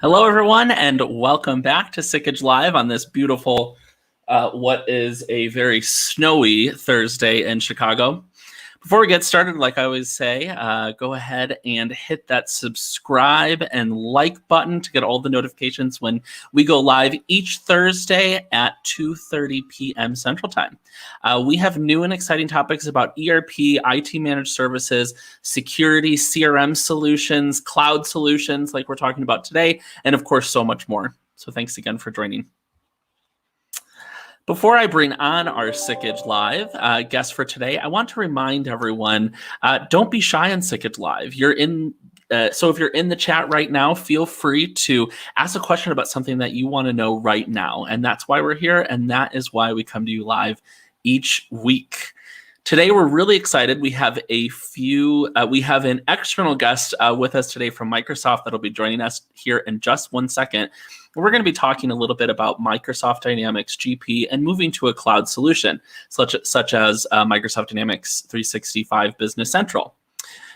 Hello, everyone, and welcome back to Sikich Live on this beautiful, what is a very snowy Thursday in Chicago. Before we get started, like I always say, go ahead and hit that subscribe and like button to get all the notifications when we go live each Thursday at 2:30 p.m. Central Time. We have new and exciting topics about ERP, IT managed services, security, CRM solutions, cloud solutions like we're talking about today, and of course, so much more. So thanks again for joining. Before I bring on our Sikich Live guest for today, I want to remind everyone, don't be shy on Sikich Live. So if you're in the chat right now, feel free to ask a question about something that you want to know right now. And that's why we're here, and that is why we come to you live each week. Today, we're really excited. We have we have an external guest with us today from Microsoft that'll be joining us here in just one second. We're going to be talking a little bit about Microsoft Dynamics GP and moving to a cloud solution, such as Microsoft Dynamics 365 Business Central.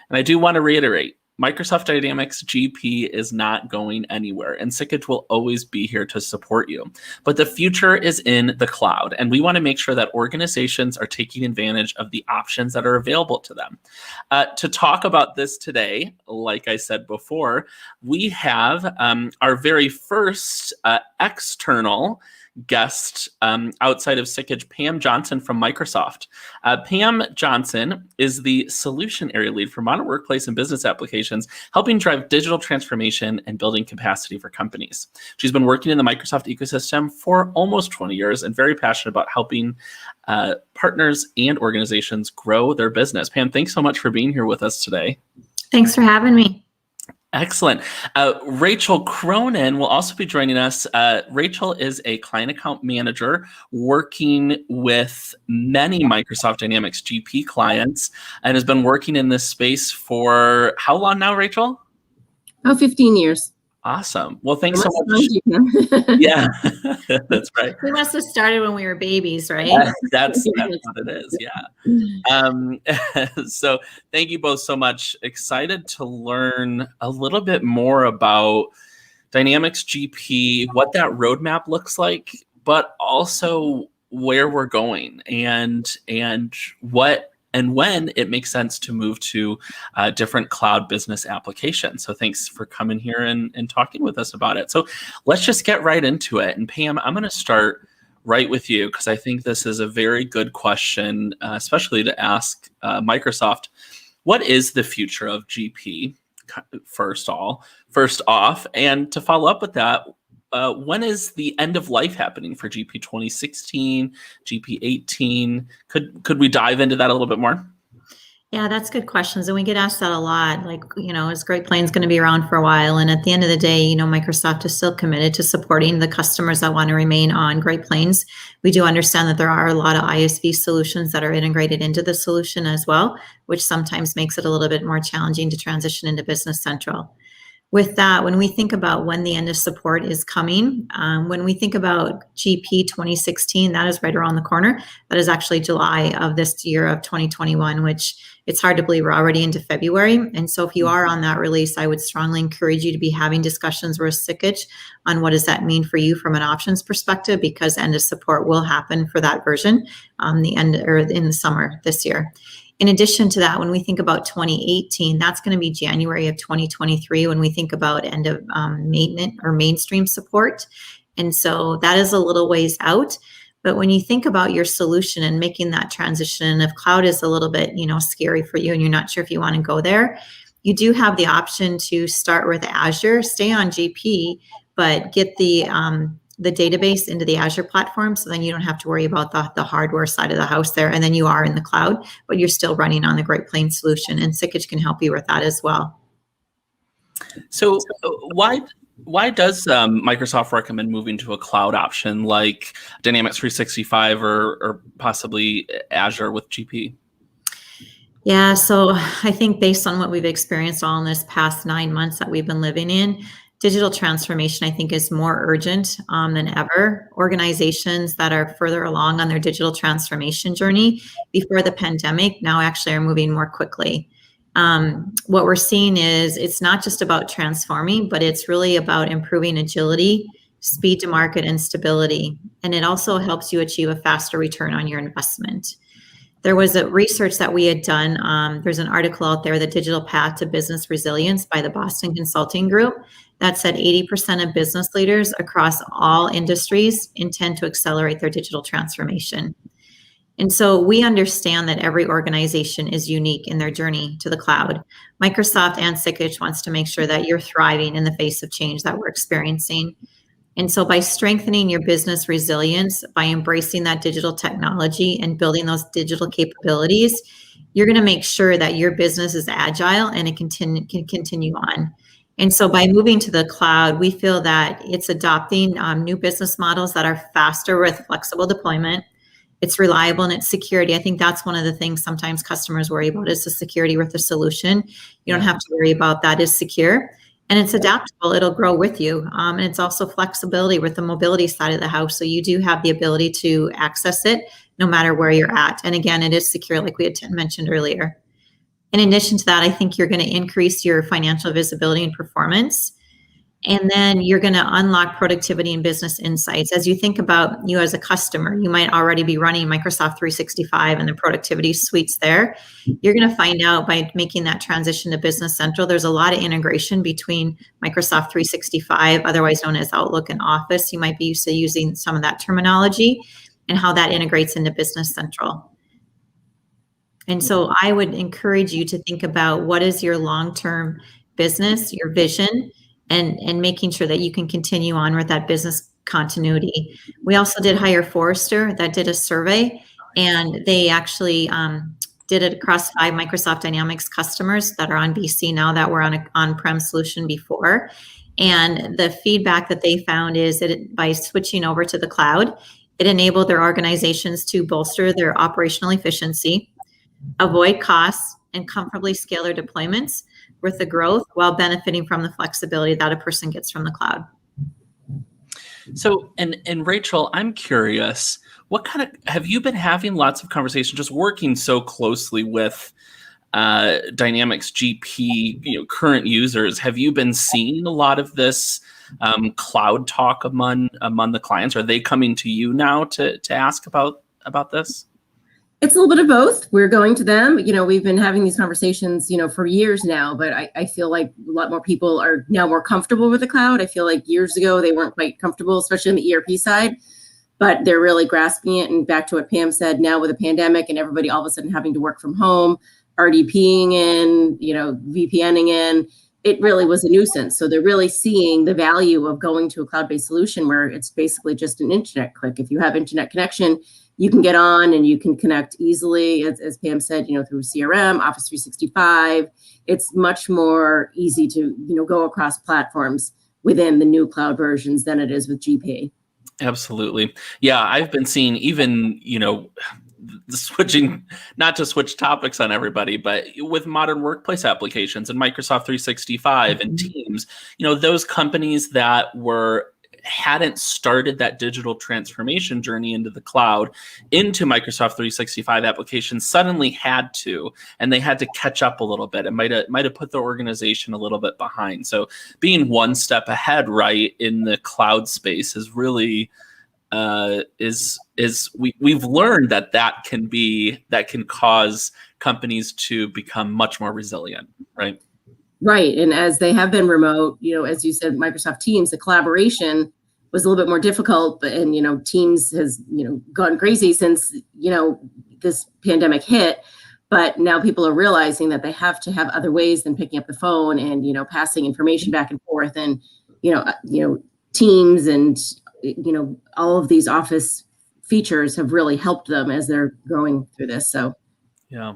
And I do want to reiterate, Microsoft Dynamics GP is not going anywhere, and Sikich will always be here to support you. But the future is in the cloud, and we want to make sure that organizations are taking advantage of the options that are available to them. To talk about this today, like I said before, we have our very first external guest outside of Sikich, Pam Johnson from Microsoft. Pam Johnson is the solution area lead for modern workplace and business applications, helping drive digital transformation and building capacity for companies. She's been working in the Microsoft ecosystem for almost 20 years and very passionate about helping partners and organizations grow their business. Pam, thanks so much for being here with us today. Thanks for having me. Excellent. Rachel Cronin will also be joining us. Rachel is a client account manager working with many Microsoft Dynamics GP clients and has been working in this space for how long now, Rachel? 15 years. Awesome. Well, thanks so much. Yeah, that's right. We must have started when we were babies, right? That's what it is. Yeah. So thank you both so much. Excited to learn a little bit more about Dynamics GP, what that roadmap looks like, but also where we're going and what and when it makes sense to move to different cloud business applications. So thanks for coming here and talking with us about it. So let's just get right into it. And Pam, I'm going to start right with you because I think this is a very good question, especially to ask Microsoft. What is the future of GP, first off? And to follow up with that, when is the end of life happening for GP 2016, GP 18? Could we dive into that a little bit more? Yeah, that's good questions. And we get asked that a lot. Like, is Great Plains going to be around for a while? And at the end of the day, Microsoft is still committed to supporting the customers that want to remain on Great Plains. We do understand that there are a lot of ISV solutions that are integrated into the solution as well, which sometimes makes it a little bit more challenging to transition into Business Central. With that, when we think about when the end of support is coming, when we think about GP 2016, that is right around the corner. That is actually July of this year of 2021, which it's hard to believe we're already into February. And so if you are on that release, I would strongly encourage you to be having discussions with Sikich on what does that mean for you from an options perspective, because end of support will happen for that version in the summer this year. In addition to that, when we think about 2018, that's going to be January of 2023 when we think about end of maintenance or mainstream support. And so that is a little ways out. But when you think about your solution and making that transition, if cloud is a little bit, scary for you and you're not sure if you want to go there, you do have the option to start with Azure, stay on GP, but get the database into the Azure platform. So then you don't have to worry about the hardware side of the house there. And then you are in the cloud, but you're still running on the Great Plains solution. And Sikich can help you with that as well. So why does Microsoft recommend moving to a cloud option like Dynamics 365 or possibly Azure with GP? Yeah, so I think based on what we've experienced all in this past 9 months that we've been living in, digital transformation, I think, is more urgent than ever. Organizations that are further along on their digital transformation journey before the pandemic now actually are moving more quickly. what we're seeing is it's not just about transforming, but it's really about improving agility, speed to market, and stability. And it also helps you achieve a faster return on your investment. There was a research that we had done. There's an article out there, The Digital Path to Business Resilience by the Boston Consulting Group, that said 80% of business leaders across all industries intend to accelerate their digital transformation. And so we understand that every organization is unique in their journey to the cloud. Microsoft and Sikich wants to make sure that you're thriving in the face of change that we're experiencing. And so by strengthening your business resilience, by embracing that digital technology and building those digital capabilities, you're going to make sure that your business is agile and it can continue on. And so by moving to the cloud, we feel that it's adopting new business models that are faster with flexible deployment. It's reliable and it's security. I think that's one of the things sometimes customers worry about is the security with the solution. You don't have to worry about that. It's secure. And it's adaptable. It'll grow with you. And it's also flexibility with the mobility side of the house. So you do have the ability to access it no matter where you're at. And again, it is secure, like we had mentioned earlier. In addition to that, I think you're going to increase your financial visibility and performance. And then you're going to unlock productivity and business insights. As you think about you as a customer, you might already be running Microsoft 365 and the productivity suites there. You're going to find out by making that transition to Business Central, there's a lot of integration between Microsoft 365, otherwise known as Outlook and Office. You might be used to using some of that terminology and how that integrates into Business Central. And so I would encourage you to think about what is your long-term business, your vision, and making sure that you can continue on with that business continuity. We also did hire Forrester that did a survey, and they actually did it across 5 Microsoft Dynamics customers that are on BC now that were on an on-prem solution before. And the feedback that they found is that by switching over to the cloud, it enabled their organizations to bolster their operational efficiency, avoid costs, and comfortably scale their deployments with the growth while benefiting from the flexibility that a person gets from the cloud. So, and Rachel, I'm curious, have you been having lots of conversations, just working so closely with Dynamics GP, current users? Have you been seeing a lot of this cloud talk among the clients? Are they coming to you now to ask about this? It's a little bit of both. We're going to them. We've been having these conversations, for years now, but I feel like a lot more people are now more comfortable with the cloud. I feel like years ago, they weren't quite comfortable, especially on the ERP side, but they're really grasping it. And back to what Pam said, now with the pandemic and everybody all of a sudden having to work from home, RDPing in, VPNing in, it really was a nuisance. So they're really seeing the value of going to a cloud-based solution where it's basically just an internet click. If you have internet connection, you can get on and you can connect easily, as Pam said, through CRM, Office 365. It's much more easy to, go across platforms within the new cloud versions than it is with GP. Absolutely. Yeah, I've been seeing even, switching, not to switch topics on everybody, but with modern workplace applications and Microsoft 365 and Teams, those companies that hadn't started that digital transformation journey into the cloud, into Microsoft 365 applications, suddenly had to, and they had to catch up a little bit. It might have put the organization a little bit behind. So being one step ahead, right, in the cloud space is really we've learned that can cause companies to become much more resilient, right? Right. And as they have been remote, as you said, Microsoft Teams, the collaboration was a little bit more difficult, and, Teams has, gone crazy since, this pandemic hit. But now people are realizing that they have to have other ways than picking up the phone and, passing information back and forth. And, Teams and, all of these Office features have really helped them as they're going through this. So yeah,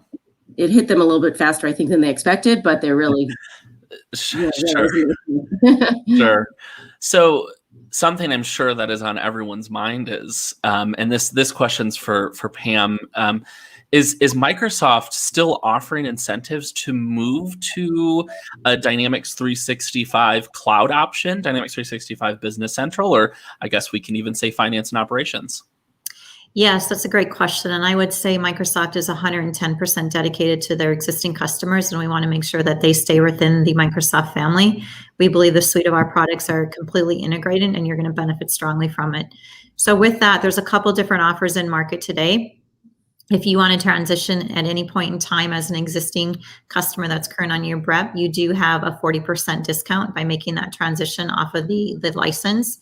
it hit them a little bit faster, I think, than they expected, but they're really sure. Sure. So something I'm sure that is on everyone's mind is, and this question's for Pam, is Microsoft still offering incentives to move to a Dynamics 365 cloud option, Dynamics 365 Business Central, or I guess we can even say finance and operations? Yes, that's a great question. And I would say Microsoft is 110% dedicated to their existing customers, and we want to make sure that they stay within the Microsoft family. We believe the suite of our products are completely integrated, and you're going to benefit strongly from it. So with that, there's a couple different offers in market today. If you want to transition at any point in time as an existing customer that's current on your BREP, you do have a 40% discount by making that transition off of the license.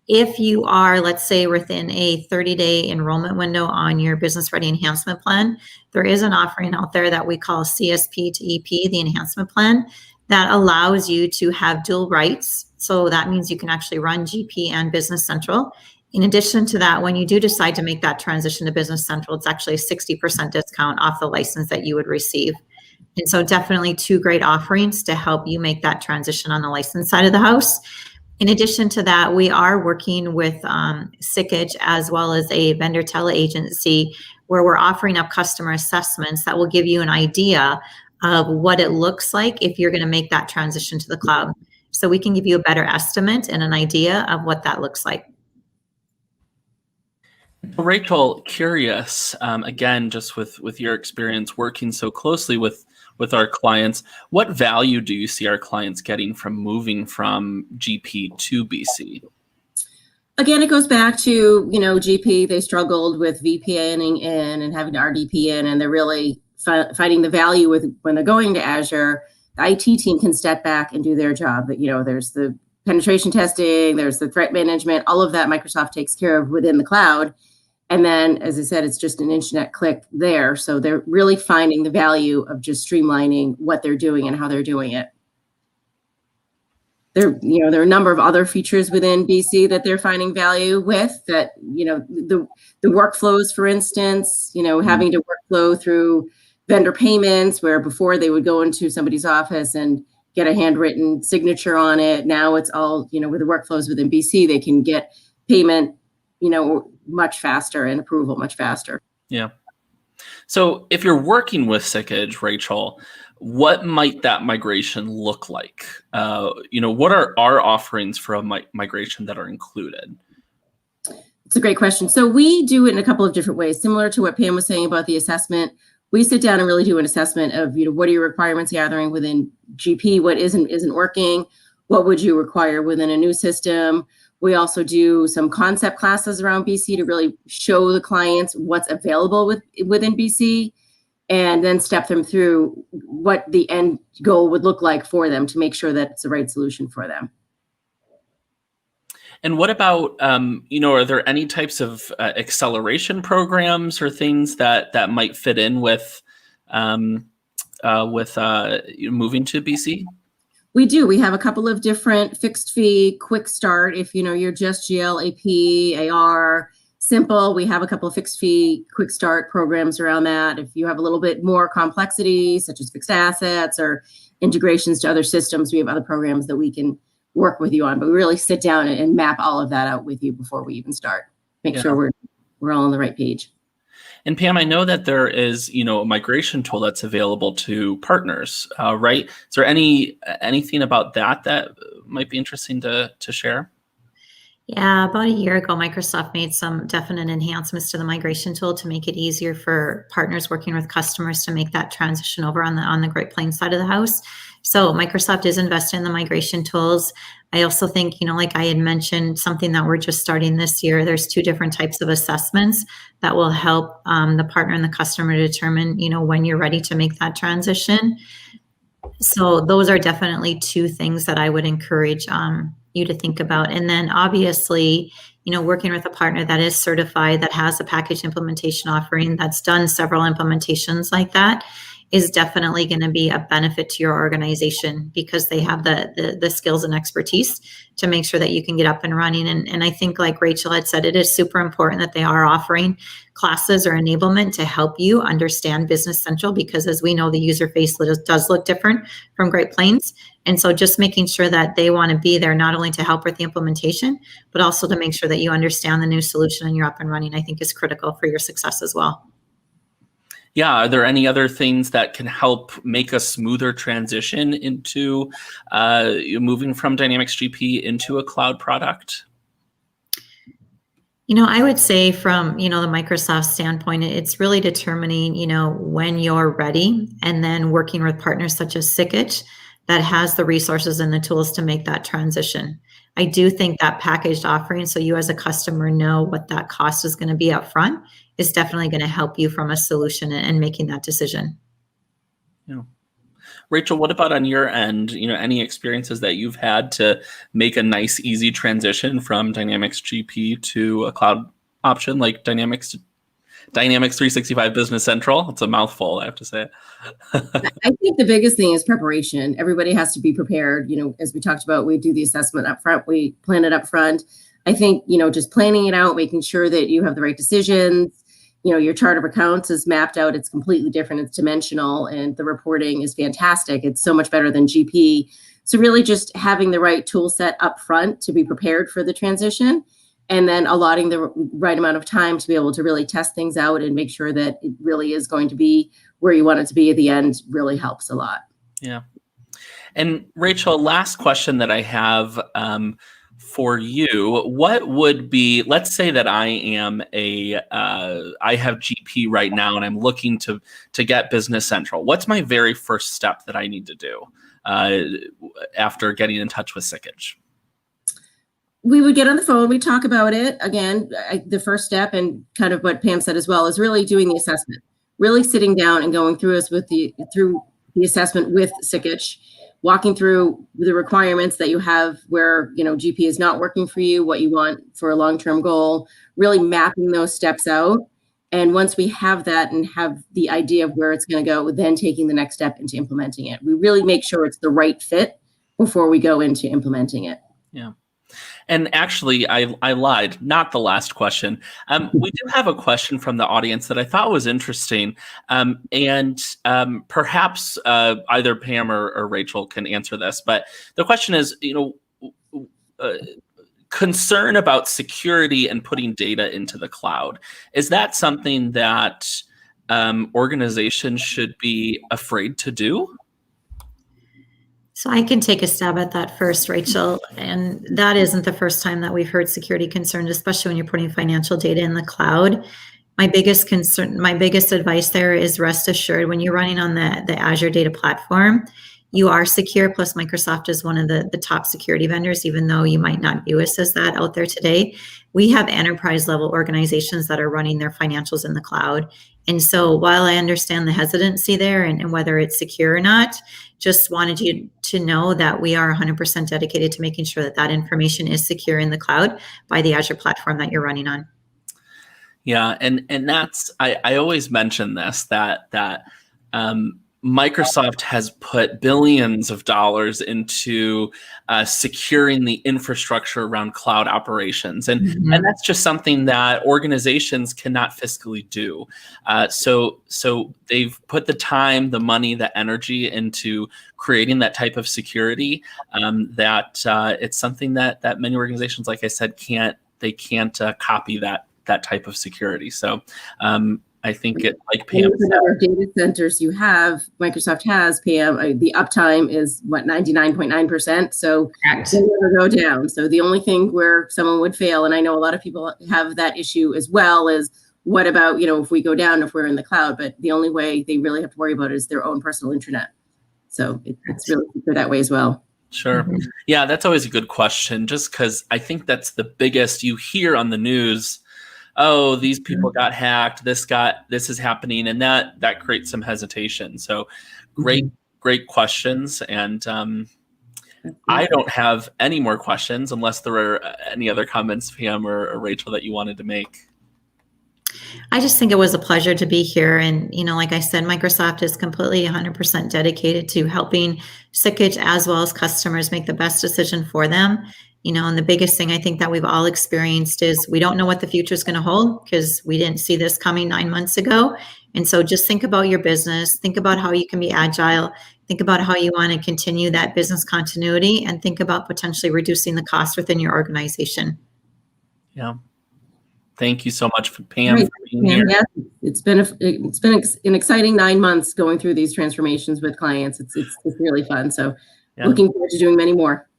If you are, let's say, within a 30-day enrollment window on your Business Ready Enhancement Plan, there is an offering out there that we call CSP to EP, the Enhancement Plan, that allows you to have dual rights. So that means you can actually run GP and Business Central. In addition to that, when you do decide to make that transition to Business Central, it's actually a 60% discount off the license that you would receive. And so definitely two great offerings to help you make that transition on the license side of the house. In addition to that, we are working with Sikich as well as a vendor tele-agency where we're offering up customer assessments that will give you an idea of what it looks like if you're going to make that transition to the cloud. So we can give you a better estimate and an idea of what that looks like. Rachel, curious, again, just with your experience working so closely with our clients, what value do you see our clients getting from moving from GP to BC? Again, it goes back to, GP, they struggled with VPNing in and having to RDP in, and they're really finding the value with when they're going to Azure. The IT team can step back and do their job. But, there's the penetration testing, there's the threat management, all of that Microsoft takes care of within the cloud. And then, as I said, it's just an internet click there. So they're really finding the value of just streamlining what they're doing and how they're doing it. There are a number of other features within BC that they're finding value with that, the workflows, for instance, having to workflow through vendor payments, where before they would go into somebody's office and get a handwritten signature on it. Now it's all, with the workflows within BC, they can get payment, much faster and approval much faster. Yeah. So if you're working with Sikich, Rachel, what might that migration look like? What are our offerings for a migration that are included? It's a great question. So we do it in a couple of different ways, similar to what Pam was saying about the assessment. We sit down and really do an assessment of, what are your requirements gathering within GP? What isn't working? What would you require within a new system? We also do some concept classes around BC to really show the clients what's available within BC, and then step them through what the end goal would look like for them to make sure that it's the right solution for them. And what about, are there any types of acceleration programs or things that might fit in with moving to BC? We do. We have a couple of different fixed fee, quick start. If you're just GL, AP, AR, simple, we have a couple of fixed fee, quick start programs around that. If you have a little bit more complexity, such as fixed assets or integrations to other systems, we have other programs that we can work with you on. But we really sit down and map all of that out with you before we even start. Make sure we're all on the right page. And Pam, I know that there is, a migration tool that's available to partners, right? Is there anything about that might be interesting to share? Yeah, about a year ago, Microsoft made some definite enhancements to the migration tool to make it easier for partners working with customers to make that transition over on the Great Plains side of the house. So Microsoft is investing in the migration tools. I also think, like I had mentioned, something that we're just starting this year, there's two different types of assessments that will help the partner and the customer determine, when you're ready to make that transition. So those are definitely two things that I would encourage you to think about. And then obviously, working with a partner that is certified, that has a package implementation offering, that's done several implementations like that, is definitely going to be a benefit to your organization because they have the skills and expertise to make sure that you can get up and running. And I think, like Rachel had said, it is super important that they are offering classes or enablement to help you understand Business Central, because as we know, the user face does look different from Great Plains. And so just making sure that they want to be there not only to help with the implementation, but also to make sure that you understand the new solution and you're up and running, I think is critical for your success as well. Yeah, are there any other things that can help make a smoother transition into moving from Dynamics GP into a cloud product? I would say from, the Microsoft standpoint, it's really determining, when you're ready, and then working with partners such as Sikich that has the resources and the tools to make that transition. I do think that packaged offering, so you as a customer know what that cost is going to be up front, is definitely going to help you from a solution and making that decision. Yeah. Rachel, what about on your end? Any experiences that you've had to make a nice, easy transition from Dynamics GP to a cloud option like Dynamics 365 Business Central? It's a mouthful, I have to say. I think the biggest thing is preparation. Everybody has to be prepared. As we talked about, we do the assessment up front, we plan it up front. I think, just planning it out, making sure that you have the right decisions. Your chart of accounts is mapped out. It's completely different. It's dimensional, and the reporting is fantastic. It's so much better than GP. So really just having the right tool set up front to be prepared for the transition, and then allotting the right amount of time to be able to really test things out and make sure that it really is going to be where you want it to be at the end really helps a lot. Yeah. And Rachel, last question that I have for you, what would be, let's say that I have GP right now and I'm looking to get Business Central. What's my very first step that I need to do after getting in touch with Sikich? We would get on the phone, we talk about it. Again, the first step, and kind of what Pam said as well, is really doing the assessment, really sitting down and going through the assessment with Sikich, walking through the requirements that you have where, GP is not working for you, what you want for a long-term goal, really mapping those steps out. And once we have that and have the idea of where it's going to go, then taking the next step into implementing it. We really make sure it's the right fit before we go into implementing it. Yeah. And actually, I lied. Not the last question. We do have a question from the audience that I thought was interesting. And perhaps either Pam or Rachel can answer this. But the question is, concern about security and putting data into the cloud. Is that something that organizations should be afraid to do? So I can take a stab at that first, Rachel. And that isn't the first time that we've heard security concerns, especially when you're putting financial data in the cloud. My biggest advice there is rest assured when you're running on the Azure data platform, you are secure. Plus Microsoft is one of the top security vendors, even though you might not view us as that out there today. We have enterprise level organizations that are running their financials in the cloud. And so while I understand the hesitancy there and whether it's secure or not, just wanted you to know that we are 100% dedicated to making sure that information is secure in the cloud by the Azure platform that you're running on. Yeah, and that's I always mention this that Microsoft has put billions of dollars into securing the infrastructure around cloud operations. And that's just something that organizations cannot fiscally do. So they've put the time, the money, the energy into creating that type of security that it's something that many organizations, like I said, can't copy that type of security. So I think it, like Pam said, the data centers you have, Microsoft has, Pam, the uptime is 99.9%. So they never go down. So the only thing where someone would fail, and I know a lot of people have that issue as well, is what about, if we go down, if we're in the cloud, but the only way they really have to worry about it is their own personal intranet. So it's really secure that way as well. Sure. Yeah, that's always a good question, just because I think that's the biggest you hear on the news. Oh, these people got hacked. This is happening, and that creates some hesitation. So, great questions. And I don't have any more questions unless there are any other comments, Pam or Rachel, that you wanted to make. I just think it was a pleasure to be here. And, like I said, Microsoft is completely 100% dedicated to helping Sikich as well as customers make the best decision for them. And the biggest thing I think that we've all experienced is we don't know what the future is going to hold because we didn't see this coming 9 months ago. And so just think about your business, think about how you can be agile, think about how you want to continue that business continuity, and think about potentially reducing the cost within your organization. Yeah. Thank you so much, Pam, for being here. Yeah, it's been an exciting 9 months going through these transformations with clients. It's really fun. So looking forward to doing many more.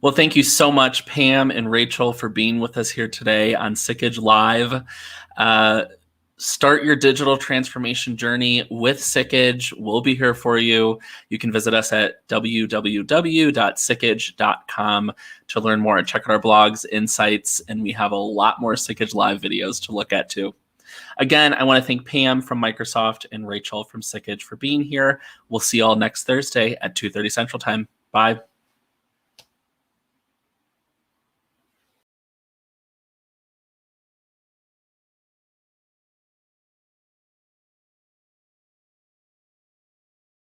Well, thank you so much, Pam and Rachel, for being with us here today on Sikich Live. Start your digital transformation journey with Sikich. We'll be here for you. You can visit us at www.sikich.com to learn more and check out our blogs, insights, and we have a lot more Sikich Live videos to look at too. Again, I want to thank Pam from Microsoft and Rachel from Sikich for being here. We'll see you all next Thursday at 2:30 Central Time. Bye.